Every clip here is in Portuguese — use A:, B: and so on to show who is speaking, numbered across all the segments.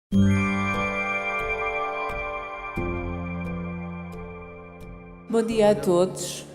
A: Bom dia a todos.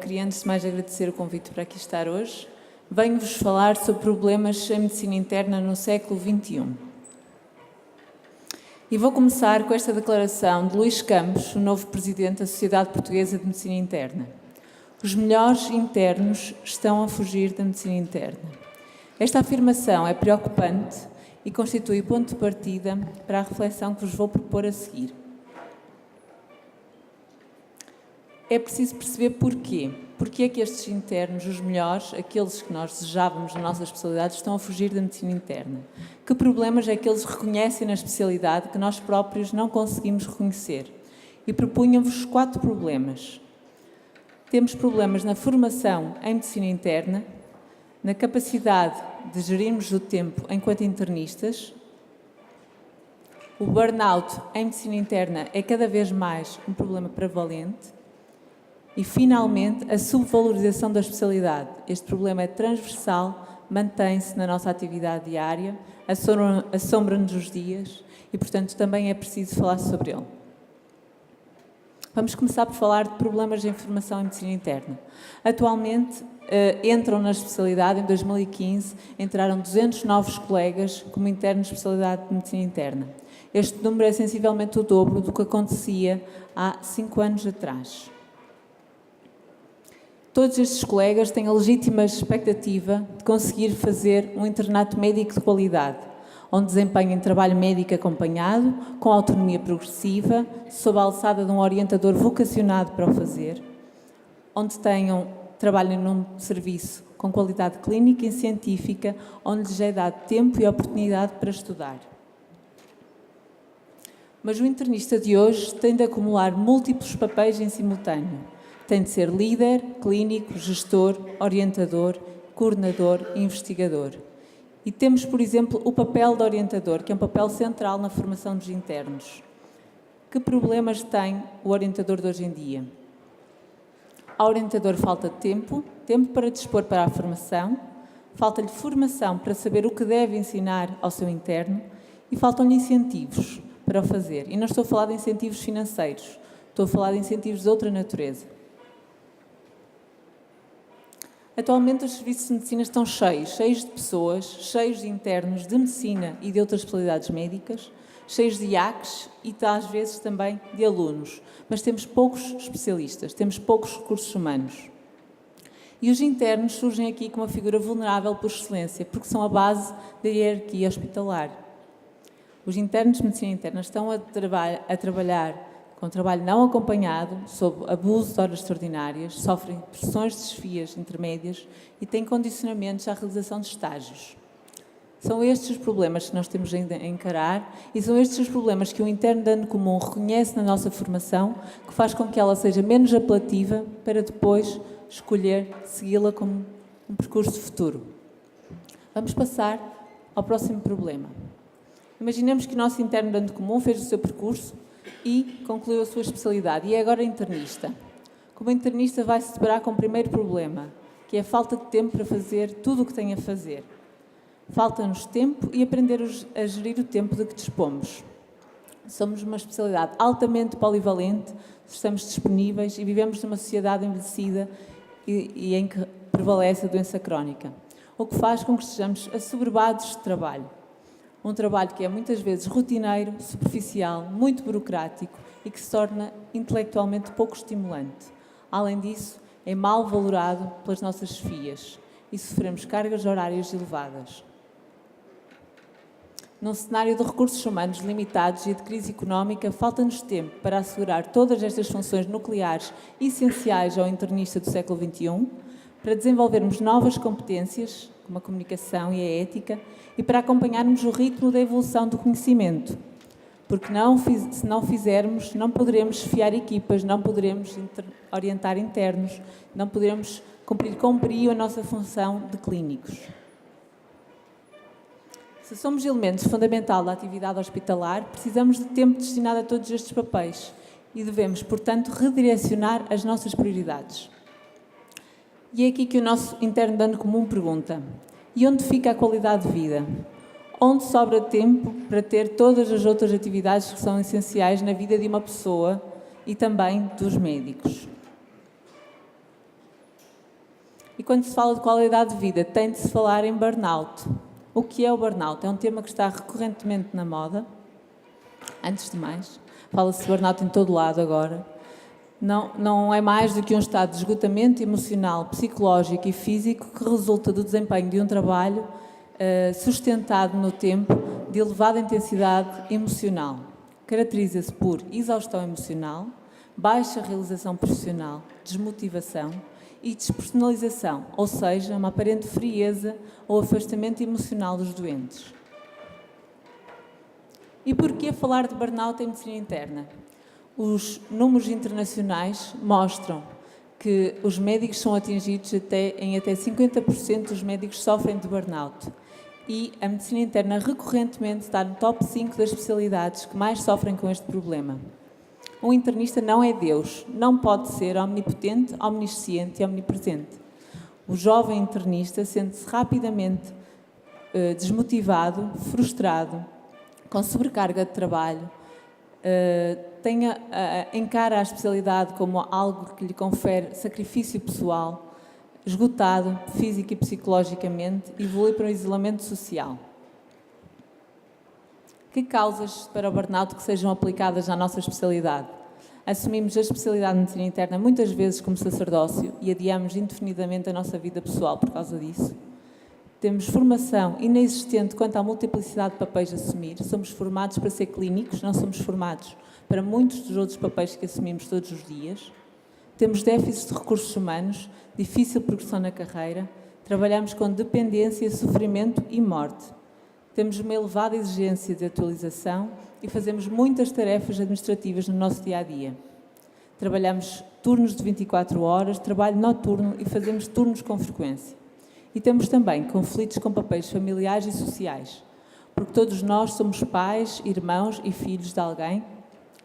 A: Queria antes de mais agradecer o convite para aqui estar hoje. Venho-vos falar sobre problemas em medicina interna no século XXI. E vou começar com esta declaração de Luís Campos, o novo presidente da Sociedade Portuguesa de Medicina Interna. Os melhores internos estão a fugir da medicina interna. Esta afirmação é preocupante e constitui ponto de partida para a reflexão que vos vou propor a seguir. É preciso perceber porquê. Porquê é que estes internos, os melhores, aqueles que nós desejávamos na nossa especialidade, estão a fugir da medicina interna? Que problemas é que eles reconhecem na especialidade que nós próprios não conseguimos reconhecer? E propunha-vos 4 problemas. Temos problemas na formação em medicina interna, na capacidade de gerirmos o tempo enquanto internistas. O burnout em medicina interna é cada vez mais um problema prevalente. E, finalmente, a subvalorização da especialidade. Este problema é transversal, mantém-se na nossa atividade diária, assombra-nos os dias e, portanto, também é preciso falar sobre ele. Vamos começar por falar de problemas de formação em medicina interna. Atualmente, entram na especialidade, em 2015, entraram 200 novos colegas como internos de especialidade de medicina interna. Este número é sensivelmente o dobro do que acontecia há 5 anos atrás. Todos estes colegas têm a legítima expectativa de conseguir fazer um internato médico de qualidade, onde desempenhem trabalho médico acompanhado, com autonomia progressiva, sob a alçada de um orientador vocacionado para o fazer, onde trabalhem num serviço com qualidade clínica e científica, onde lhes é dado tempo e oportunidade para estudar. Mas o internista de hoje tem de acumular múltiplos papéis em simultâneo. Tem de ser líder, clínico, gestor, orientador, coordenador e investigador. E temos, por exemplo, o papel de orientador, que é um papel central na formação dos internos. Que problemas tem o orientador de hoje em dia? Ao orientador falta tempo para dispor para a formação, falta-lhe formação para saber o que deve ensinar ao seu interno e faltam-lhe incentivos para o fazer. E não estou a falar de incentivos financeiros, estou a falar de incentivos de outra natureza. Atualmente os serviços de medicina estão cheios de pessoas, cheios de internos de medicina e de outras especialidades médicas, cheios de IACs e às vezes também de alunos, mas temos poucos especialistas, temos poucos recursos humanos. E os internos surgem aqui como uma figura vulnerável por excelência, porque são a base da hierarquia hospitalar. Os internos de medicina interna estão a trabalhar com trabalho não acompanhado, sob abuso de horas extraordinárias, sofrem pressões de chefias intermédias e têm condicionamentos à realização de estágios. São estes os problemas que nós temos ainda a encarar e são estes os problemas que o interno de ano comum reconhece na nossa formação, que faz com que ela seja menos apelativa para depois escolher segui-la como um percurso futuro. Vamos passar ao próximo problema. Imaginemos que o nosso interno de ano comum fez o seu percurso e concluiu a sua especialidade e é agora internista. Como internista vai se deparar com o primeiro problema, que é a falta de tempo para fazer tudo o que tem a fazer. Falta-nos tempo e aprender a gerir o tempo de que dispomos. Somos uma especialidade altamente polivalente, estamos disponíveis e vivemos numa sociedade envelhecida e em que prevalece a doença crónica, o que faz com que estejamos assoberbados de trabalho. Um trabalho que é muitas vezes rotineiro, superficial, muito burocrático e que se torna intelectualmente pouco estimulante. Além disso, é mal valorado pelas nossas chefias e sofremos cargas horárias elevadas. Num cenário de recursos humanos limitados e de crise económica, falta-nos tempo para assegurar todas estas funções nucleares essenciais ao internista do século XXI, para desenvolvermos novas competências, como a comunicação e a ética, e para acompanharmos o ritmo da evolução do conhecimento. Porque se não fizermos, não poderemos chefiar equipas, não poderemos orientar internos, não poderemos cumprir com brio a nossa função de clínicos. Se somos elementos fundamentais da atividade hospitalar, precisamos de tempo destinado a todos estes papéis e devemos, portanto, redirecionar as nossas prioridades. E é aqui que o nosso interno de ano comum pergunta: e onde fica a qualidade de vida? onde sobra tempo para ter todas as outras atividades que são essenciais na vida de uma pessoa e também dos médicos. E quando se fala de qualidade de vida, tem de se falar em burnout. O que é o burnout? É um tema que está recorrentemente na moda. Antes de mais, fala-se de burnout em todo lado agora. Não é mais do que um estado de esgotamento emocional, psicológico e físico que resulta do desempenho de um trabalho sustentado no tempo de elevada intensidade emocional. Caracteriza-se por exaustão emocional, baixa realização profissional, desmotivação e despersonalização, ou seja, uma aparente frieza ou afastamento emocional dos doentes. E porquê falar de burnout em medicina interna? Os números internacionais mostram que os médicos são atingidos em até 50% dos médicos sofrem de burnout. E a medicina interna recorrentemente está no top 5 das especialidades que mais sofrem com este problema. Um internista não é Deus, não pode ser omnipotente, omnisciente e omnipresente. O jovem internista sente-se rapidamente desmotivado, frustrado, com sobrecarga de trabalho, encara a especialidade como algo que lhe confere sacrifício pessoal, esgotado física e psicologicamente, evolui para o isolamento social. Que causas para o burnout que sejam aplicadas na nossa especialidade? Assumimos a especialidade de medicina interna muitas vezes como sacerdócio e adiamos indefinidamente a nossa vida pessoal por causa disso. Temos formação inexistente quanto à multiplicidade de papéis a assumir. Somos formados para ser clínicos, não somos formados para muitos dos outros papéis que assumimos todos os dias. Temos déficits de recursos humanos, difícil progressão na carreira. Trabalhamos com dependência, sofrimento e morte. Temos uma elevada exigência de atualização e fazemos muitas tarefas administrativas no nosso dia-a-dia. Trabalhamos turnos de 24 horas, trabalho noturno e fazemos turnos com frequência. E temos também conflitos com papéis familiares e sociais, porque todos nós somos pais, irmãos e filhos de alguém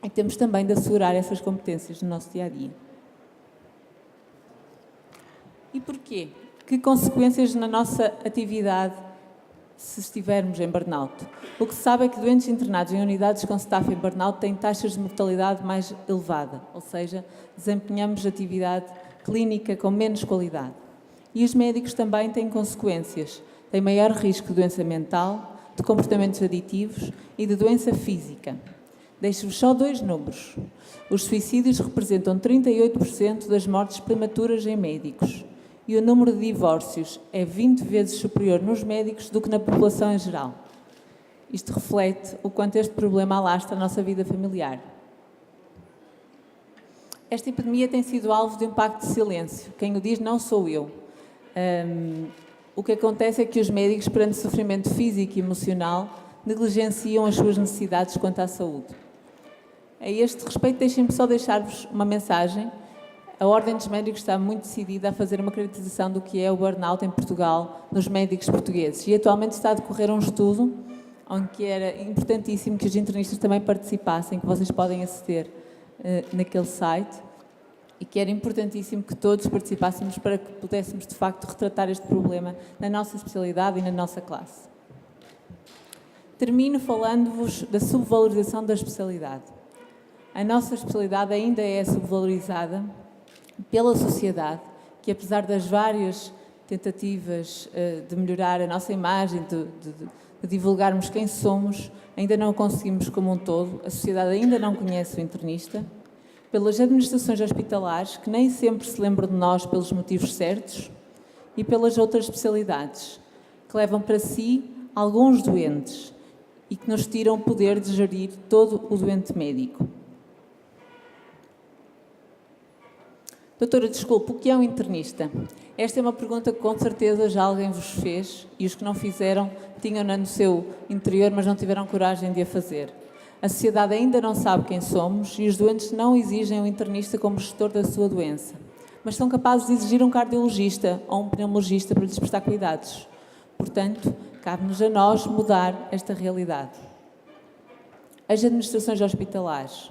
A: e temos também de assegurar essas competências no nosso dia-a-dia. E porquê? Que consequências na nossa atividade se estivermos em burnout? O que se sabe é que doentes internados em unidades com staff em burnout têm taxas de mortalidade mais elevada, ou seja, desempenhamos atividade clínica com menos qualidade. E os médicos também têm consequências. Têm maior risco de doença mental, de comportamentos aditivos e de doença física. Deixo-vos só 2 números. Os suicídios representam 38% das mortes prematuras em médicos. E o número de divórcios é 20 vezes superior nos médicos do que na população em geral. Isto reflete o quanto este problema alastra a nossa vida familiar. Esta epidemia tem sido alvo de um pacto de silêncio. Quem o diz não sou eu. O que acontece é que os médicos, perante sofrimento físico e emocional, negligenciam as suas necessidades quanto à saúde. A este respeito, deixem-me só deixar-vos uma mensagem. A Ordem dos Médicos está muito decidida a fazer uma caracterização do que é o burnout em Portugal nos médicos portugueses. E atualmente está a decorrer um estudo onde era importantíssimo que os internistas também participassem, que vocês podem aceder naquele site, e que era importantíssimo que todos participássemos para que pudéssemos, de facto, retratar este problema na nossa especialidade e na nossa classe. Termino falando-vos da subvalorização da especialidade. A nossa especialidade ainda é subvalorizada pela sociedade, que apesar das várias tentativas de melhorar a nossa imagem, de divulgarmos quem somos, ainda não o conseguimos como um todo. A sociedade ainda não conhece o internista. Pelas administrações hospitalares, que nem sempre se lembram de nós pelos motivos certos, e pelas outras especialidades, que levam para si alguns doentes e que nos tiram o poder de gerir todo o doente médico. Doutora, desculpe, o que é um internista? Esta é uma pergunta que com certeza já alguém vos fez e os que não fizeram tinham-na no seu interior, mas não tiveram coragem de a fazer. A sociedade ainda não sabe quem somos e os doentes não exigem um internista como gestor da sua doença, mas são capazes de exigir um cardiologista ou um pneumologista para lhes prestar cuidados. Portanto, cabe-nos a nós mudar esta realidade. As administrações hospitalares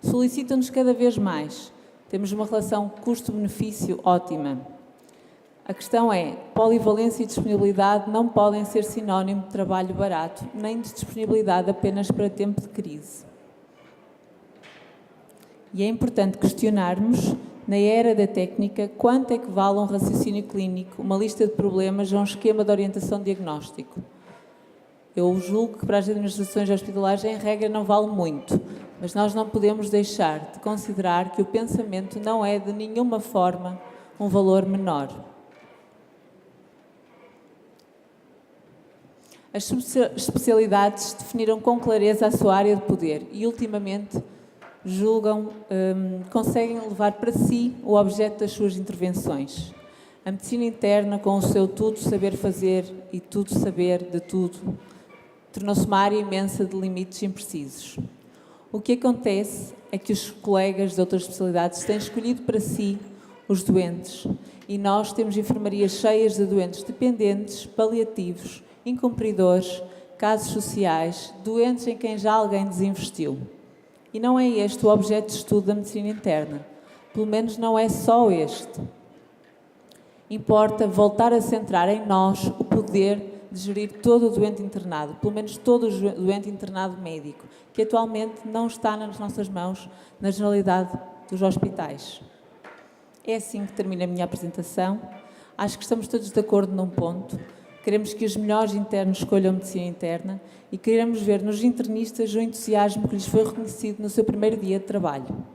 A: solicitam-nos cada vez mais. Temos uma relação custo-benefício ótima. A questão é, polivalência e disponibilidade não podem ser sinónimo de trabalho barato, nem de disponibilidade apenas para tempo de crise. E é importante questionarmos, na era da técnica, quanto é que vale um raciocínio clínico, uma lista de problemas ou um esquema de orientação diagnóstico. Eu julgo que para as administrações hospitalares, em regra, não vale muito, mas nós não podemos deixar de considerar que o pensamento não é, de nenhuma forma, um valor menor. As especialidades definiram com clareza a sua área de poder e, ultimamente, conseguem levar para si o objeto das suas intervenções. A medicina interna, com o seu tudo saber fazer e tudo saber de tudo, tornou-se uma área imensa de limites imprecisos. O que acontece é que os colegas de outras especialidades têm escolhido para si os doentes e nós temos enfermarias cheias de doentes dependentes, paliativos, incumpridores, casos sociais, doentes em quem já alguém desinvestiu. E não é este o objeto de estudo da medicina interna. Pelo menos não é só este. Importa voltar a centrar em nós o poder de gerir todo o doente internado, pelo menos todo o doente internado médico, que atualmente não está nas nossas mãos, na generalidade dos hospitais. É assim que termina a minha apresentação. Acho que estamos todos de acordo num ponto. Queremos que os melhores internos escolham a medicina interna e queremos ver nos internistas o entusiasmo que lhes foi reconhecido no seu primeiro dia de trabalho.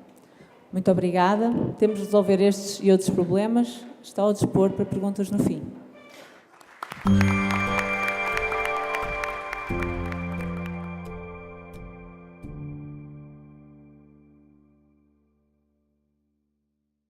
A: Muito obrigada. Temos de resolver estes e outros problemas. Está ao dispor para perguntas no fim.